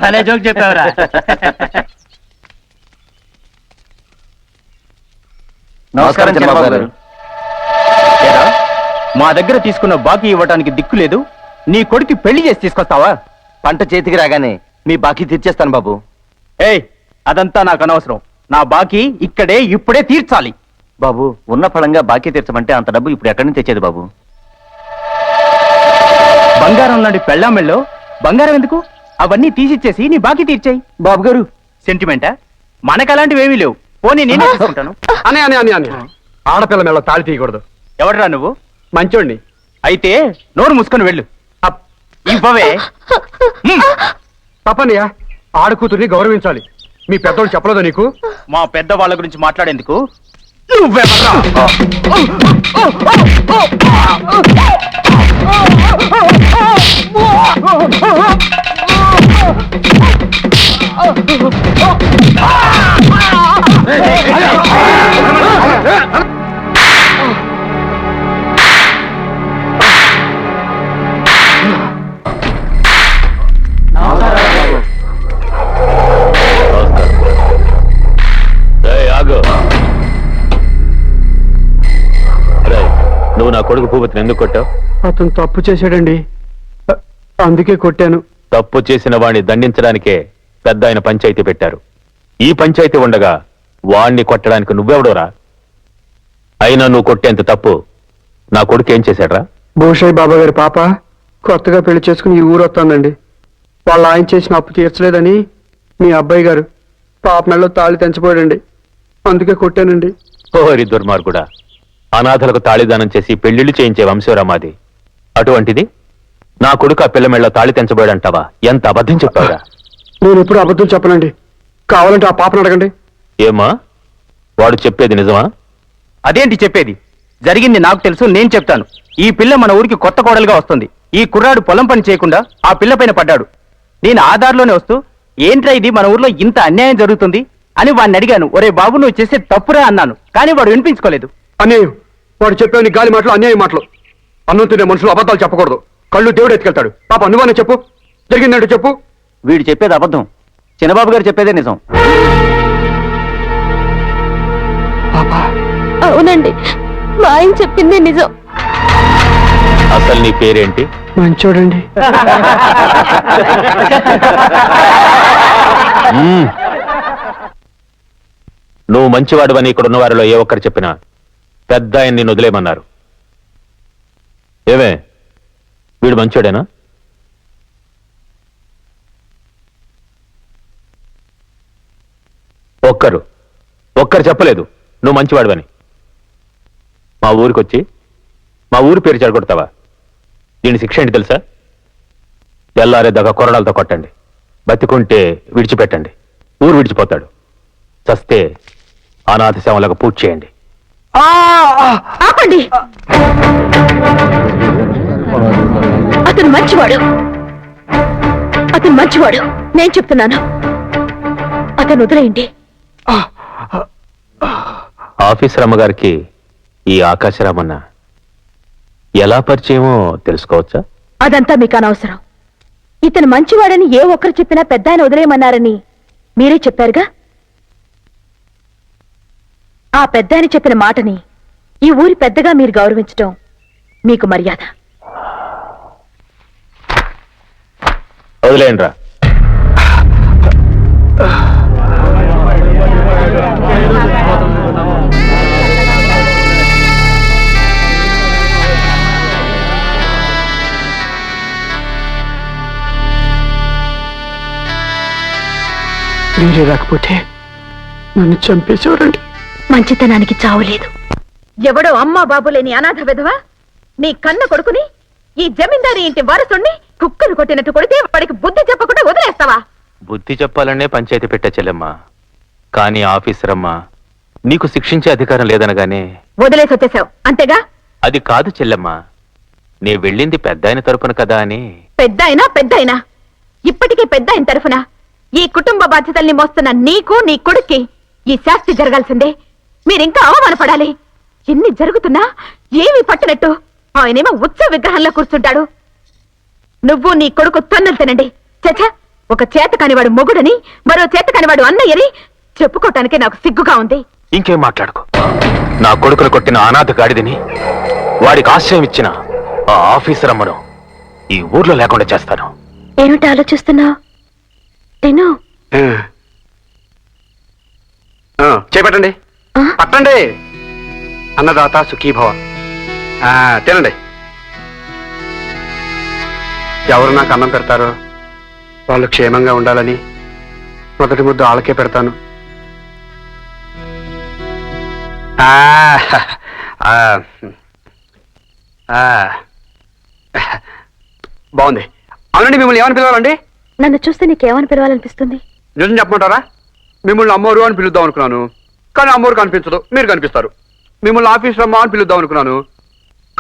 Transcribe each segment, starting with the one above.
అదే జోక్ చెప్పావురా. నమస్కారం చంద్రబాబు గారు. మా దగ్గర తీసుకున్న బాకీ ఇవ్వడానికి దిక్కు లేదు, నీ కొడుకు పెళ్లి చేసి తీసుకొస్తావా? పంట చేతికి రాగానే మీ బాకీ తీర్చేస్తాను బాబు. ఏయ్, అదంతా నాకు అనవసరం. నా బాకీ ఇక్కడే ఇప్పుడే తీర్చాలి. బాబు, ఉన్న ఫలంగా బాకీ తీర్చమంటే అంత డబ్బు ఇప్పుడు ఎక్కడి నుంచి తెచ్చేది బాబు? బంగారం లాంటి పెళ్ళామెళ్ళో బంగారం ఎందుకు? అవన్నీ తీసిచ్చేసి నీ బాకీ తీర్చాయి. బాబు గారు, సెంటిమెంటా? మనకు అలాంటివి ఏమీ లేవు. పోనీ నేనే తీసుకుంటాను. అని ఆడపిల్ల మెళ్ళ తాళి తీయకూడదు. ఎవడరా నువ్వు? మంచోండి. అయితే నోరు మూసుకొని వెళ్ళు. ఇవ్వవే. తప్పనియా, ఆడకూతుర్ని గౌరవించాలి. మీ పెద్దోళ్ళు చెప్పలేదా నీకు? మా పెద్ద వాళ్ళ గురించి మాట్లాడేందుకు నువ్వెవర్రా? నువ్వు నా కొడుకు భూపతిని ఎందుకు కొట్టావు? అతను తప్పు చేశాడండి, అందుకే కొట్టాను. తప్పు చేసిన వాణ్ణి దండించడానికే పెద్ద ఆయన పంచాయతీ పెట్టారు. ఈ పంచాయతీ ఉండగా వాణ్ణి కొట్టడానికి నువ్వెవడోరా? అయినా నువ్వు కొట్టేంత తప్పు నా కొడుకు ఏం చేశాడ్రా? భూషయ్య బాబా గారి పాప కొత్తగా పెళ్లి చేసుకుని ఈ ఊరు వస్తానండి. వాళ్ళ ఆయన చేసిన అప్పు తీర్చలేదని మీ అబ్బాయి గారు పాప మెళ్ళలో తాళి తెంచబోయాడండి, అందుకే కొట్టానండి. ఓరి దుర్మార్గుడా, అనాథలకు తాళిదానం చేసి పెళ్లిళ్లు చేయించే వంశవరా మాది. అటువంటిది నా కొడుకు ఆ పిల్ల మెళ్ళలో తాళి తెంచబోయాడంటావా? ఎంత అబద్ధం చెప్పావురా? నేను ఎప్పుడు అబద్ధం చెప్పనండి, కావాలంటే ఆ పాపను అడగండి. ఏమా, వాడు చెప్పేది నిజమా? అదేంటి చెప్పేది? జరిగింది నాకు తెలుసు, నేను చెప్తాను. ఈ పిల్ల మన ఊరికి కొత్త కోడలుగా వస్తుంది. ఈ కుర్రాడు పొలం పని చేయకుండా ఆ పిల్ల పైన పడ్డాడు. నేను ఆధార్లోనే వస్తూ, ఏంట్రా ఇది, మన ఊర్లో ఇంత అన్యాయం జరుగుతుంది అని వాడిని అడిగాను. ఒరే బాబు, నువ్వు చేసే తప్పురా అన్నాను, కానీ వాడు వినిపించుకోలేదు. అన్యాయం వాడు చెప్పావు, గాలి మాటలు అన్యాయం మాటలు. అన్నం తినే మనుషులు అబద్ధాలు చెప్పకూడదు. కళ్ళు దేవుడు ఎత్తుకెళ్తాడు. పాప నువ్వనే చెప్పు, జరిగిందంటే చెప్పు. వీడు చెప్పేది అబద్ధం, చిన్నబాబు గారు చెప్పేదే నిజం. అవునండి, మా ఆయన చెప్పింది నిజం. అసలు నీ పేరేంటి? మంచోడండి. నువ్వు మంచివాడువని ఇక్కడ ఉన్న వారిలో ఏ ఒక్కరు చెప్పినా పెద్ద ఆయన నిన్ను వదిలేమన్నారు. ఏమే, వీడు మంచోడేనా? ఒక్కరు చెప్పలేదు నువ్వు మంచివాడువని. మా ఊరికొచ్చి మా ఊరి పేరు చెడగొడతావా? దీని శిక్ష ఏంటి తెలుసా? తెల్లారేదాకా కొరడాలతో కొట్టండి, బతికుంటే విడిచిపెట్టండి. ఊరు విడిచిపోతాడు. చస్తే అనాథ సేవలకు పూజ చేయండి. ఆపండి, అతను మంచివాడు, అతను మంచివాడు. నేను చెప్తున్నాను, అతను వదిలేయండి. ఆఫీసర్ అమ్మగారికి ఈ ఆకాశరామన్న ఎలా పరిచయమో తెలుసుకోవచ్చా? అదంతా మీకు అనవసరం. ఇతను మంచివాడని ఏ ఒక్కరు చెప్పినా పెద్ద ఆయన వదిలేయమన్నారని మీరే చెప్పారుగా. ఆ పెద్ద ఆయన చెప్పిన మాటని ఈ ఊరి పెద్దగా మీరు గౌరవించటం మీకు మర్యాద. వదిలేయండి రా. మీరే రాకపోతే నన్ను చంపేసేవారండి. మంచితనానికి చావులేదు. ఎవడో అమ్మా బాబు లేని అనాథ విధవా నీ కన్న కొడుకుని, ఈ జమీందారి ఇంటి వారసుణ్ణి కుక్కలు కొట్టినట్టు కొడితే వాడికి బుద్ధి చెప్పకుండా వదిలేస్తావా? బుద్ధి చెప్పాలనే పంచాయతీ పెట్టా చెల్లెమ్మా. కానీ ఆఫీసర్ అమ్మా నీకు శిక్షించే అధికారం లేదనగానే వదిలేసి వచ్చేసావు అంతేగా? అది కాదు చెల్లెమ్మా, నే వెళ్ళింది పెద్ద ఆయన తరపున కదా అని. పెద్ద అయినా ఇప్పటికీ పెద్ద ఆయన తరఫున ఈ కుటుంబ బాధ్యతల్ని మోస్తున్న నీకు నీ కొడుక్కి ఈ శాస్తి జరగాల్సిందే. మీరింకా అవమానపడాలి. ఎన్ని జరుగుతున్నా ఏమీ పట్టినట్టు ఆయనేమో ఉత్సవ విగ్రహంలో కూర్చుంటాడు. నువ్వు నీ కొడుకు తన్నులు తినండి, చచ్చా, ఒక చేత కానివాడు మొగుడని మరో చేత కానివాడు అన్నయ్యని చెప్పుకోవటానికే నాకు సిగ్గుగా ఉంది. ఇంకేం మాట్లాడుకో. నా కొడుకును కొట్టిన అనాథ గాడిదని వాడికి ఆశ్రయం ఇచ్చిన ఆ ఆఫీసర్ అమ్మను ఈ ఊర్లో లేకుండా చేస్తాను. ఏమిటి ఆలోచిస్తున్నావు? తిను. చేపట్టండి, ఆ? పట్టండి. అన్నదాత సుఖీభవ. తినండి. ఎవరు నాకు అన్నం పెడతారో వాళ్ళు క్షేమంగా ఉండాలని మొదటి ముద్దు వాళ్ళకే పెడతాను. బాగుంది. అవునండి, మిమ్మల్ని ఏమని పిలవాలండి? నన్ను చూస్తే నీకేమని పిలవాలనిపిస్తుంది? నిజం చెప్పమంటారా? మిమ్మల్ని అమ్మోరు అని పిలుద్దాం అనుకున్నాను, కానీ అమ్మోరు కనిపించదు, మీరు కనిపిస్తారు. మిమ్మల్ని ఆఫీస్ రమ్మా అని పిలుద్దాం అనుకున్నాను,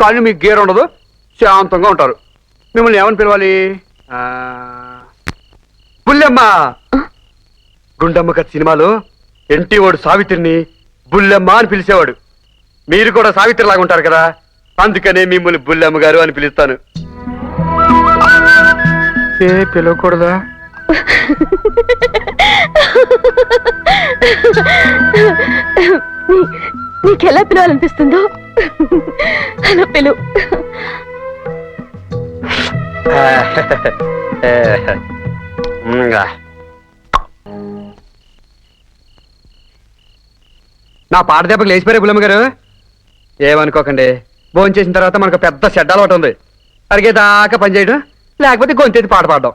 కానీ మీకు గేర్ ఉండదు, శాంతంగా ఉంటారు. మిమ్మల్ని ఏమని పిలవాలి? బుల్లెమ్మ. గుండమ్మ కథ సినిమాలో ఎన్టీ వాడు సావిత్రిని బుల్లెమ్మ అని పిలిచేవాడు. మీరు కూడా సావిత్రి లాగా ఉంటారు కదా, అందుకనే మిమ్మల్ని బుల్లెమ్మ గారు అని పిలుస్తాను. పిలవకూడదా? నీకెలా పిలవాలనిపిస్తుందో అలా పిలువు. నా పాట దెబ్బకి లేచిపోయారు బుల్లమ్మ గారు. ఏమనుకోకండి, భోజనం చేసిన తర్వాత మనకు పెద్ద షెడ్ అలవాటు ఉంది. అడిగేదాకా పని చేయడం, లేకపోతే గొంతెత్తి పాట పాడడం.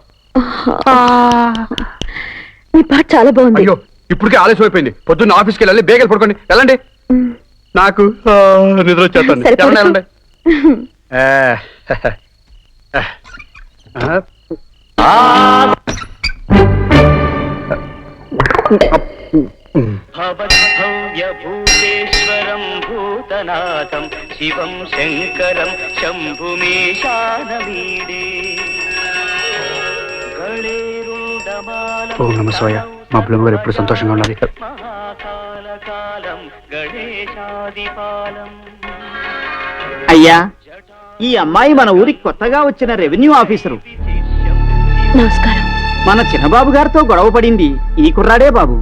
నీ పాట చాలా బాగుంది. అయ్యో, ఇప్పటికే ఆలస్యం అయిపోయింది. పొద్దున్న ఆఫీస్కి వెళ్ళాలి, బేగలు పడుకోండి, వెళ్ళండి. నాకు నిద్ర వచ్చేస్తాను. సరే, పడుకో. వెళ్ళండి. భూతేశ్వరం భూతనాథం శివం శంకరం శంభుమేశానమీడే. ఓం నమ శివాయ. మా బుల్లమ్మ గారు ఎప్పుడు సంతోషంగా ఉండాలి. అయ్యా, ఈ అమ్మాయి మన ఊరికి కొత్తగా వచ్చిన రెవెన్యూ ఆఫీసరు. నమస్కారం. మన చిన్నబాబు గారితో గొడవ పడింది ఈ కుర్రాడే బాబు.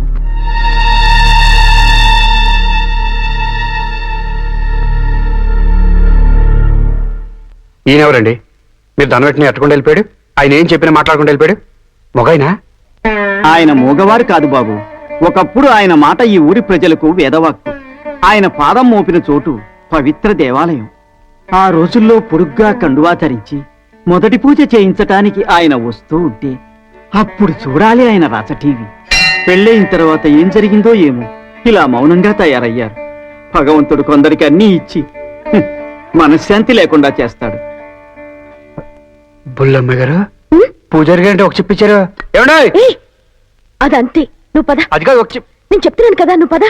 ఈయనెవరండి? మీరు ధనం వెంటనే ఎట్టకుండా వెళ్ళిపోయాడు. ఆయన ఏం చెప్పినా మాట్లాడకుండా వెళ్ళిపోయాడు. మొగైనా? ఆయన మూగవారు కాదు బాబు. ఒకప్పుడు ఆయన మాట ఈ ఊరి ప్రజలకు వేదవాక్కు. ఆయన పాదం మోపిన చోటు పవిత్ర దేవాలయం. ఆ రోజుల్లో పొరుగ్గా కండువా ధరించి మొదటి పూజ చేయించటానికి ఆయన వస్తూ ఉంటే అప్పుడు చూడాలి ఆయన రాచ టీవీ. పెళ్ళయిన తర్వాత ఏం జరిగిందో ఏమో ఇలా మౌనంగా తయారయ్యారు. భగవంతుడు కొందరికి అన్నీ ఇచ్చి మనశ్శాంతి లేకుండా చేస్తాడు. బుల్లమ్మ గారు, పూజారి గారు అంటే ఒక చెప్పించారు. ఏమండి? అదంతే, నువ్వు పద. అది కాదు, ఒక నేను చెప్తున్నాను కదా, నువ్వు పద.